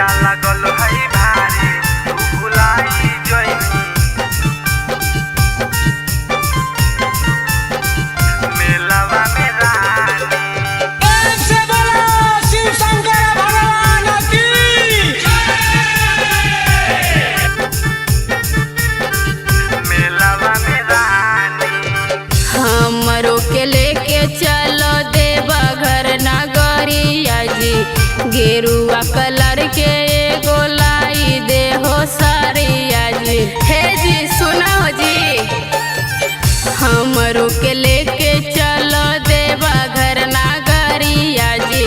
मेला लागल है भारी तू भुलाई जइनी मेलावा में रानी से बोलो शिव शंकर भगवान की मेलावा में रानी हमरो के लेके चलो देवा घर नगरिया जी गेरुआ कलर के एगो लाई दे हो सारिया जी। हे जी सुनो जी हमरो के लेके चलो देवा घर नगरिया जी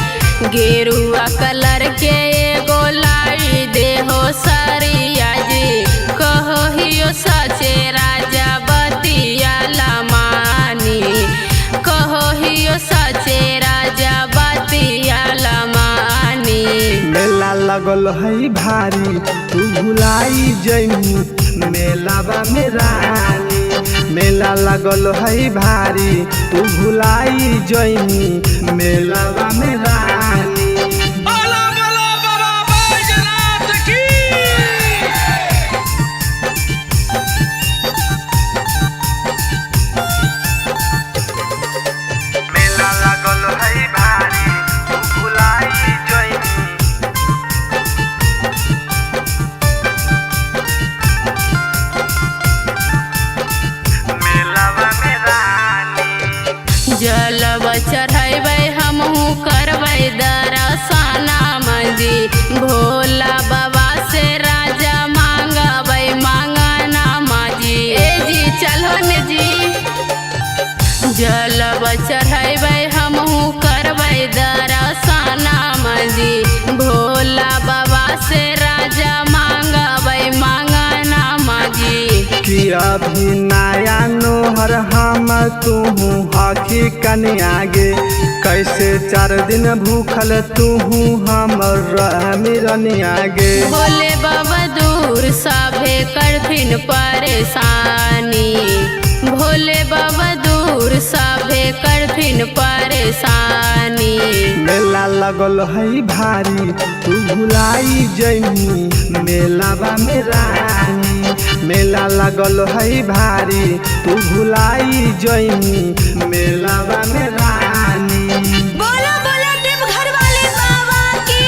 गेरुआ कलर के एगो लाई दे हो सारिया जी। कहो हियो सचे राजा बतिया लमानी कहो हियो सचे राजा बतिया लमानी। मेला लगल है भारी तू भुलाई जइनी मेलावा में रानी मेला लगल है भारी तू भुलाई जइनी मेलावा में रानी बोलो बोलो बाबा बैजनाथ की मेला लागल है भारी तू भुलाई जइनी मेलावा में रानी जलब चढ़ैबै हमहू करबै दर्शना मंजी भोला बाबा से राजा मांगबै मांगना माजी। ए जी चलो ने जी जलब चढ़ैबै हमहू करबै दर्शना मंजी भोला बाबा से राजा मांगबै मांगना माजी। कि अभी नया नोहर हम तू हखी कन्यागे कैसे 4 दिन भूखल तू हमर मिरनियागे भोले बाबा दूर सभे करथिन परेशानी भोले बाबा दूर सभे करथिन परेशानी। मेला लगल है भारी तू भुलाई जइनी मेलावा में रानी मेला लगल है भारी तू भुलाई जइनी मेलावा में रानी बोलो बोलो देवघर वाले बाबा की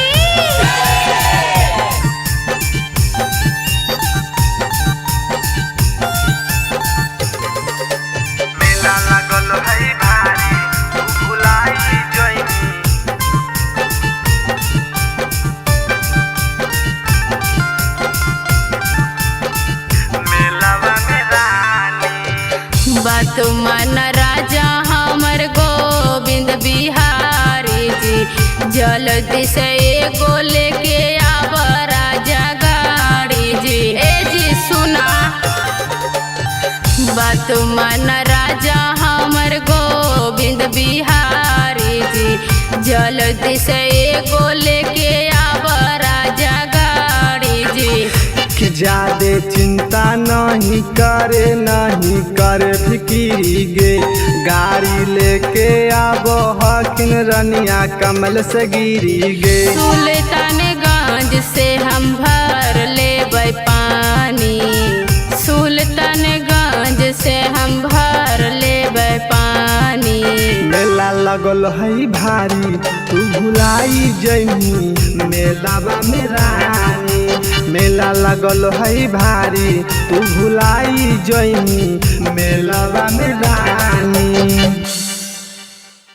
मेला लगल है भारी तू भुलाई जइनी मेलावा में रानी बात मन राजा हमर गोविंद बिहारी जी जल्दी से एगो लेके आव राजा गाड़ी जी। ए जी सुना बात मन राजा हमर गोविंद बिहारी जी जल्दी से एगो लेके आव राजा गाड़ी जी। कि ज्यादा चिंता नहीं करे फिकिरी गे गाड़ी लेके आबो हकिन रनिया कमल से गिरी गे सुल्तानगंज से हम भर लेबै पानी सुल्तानगंज से हम भर लेबै पानी। मेला लगल है भारी तू भुलाई जइनी मेलावा में रानी मेला लगल है भारी तू भुलाई जइनी मेलावा में रानी।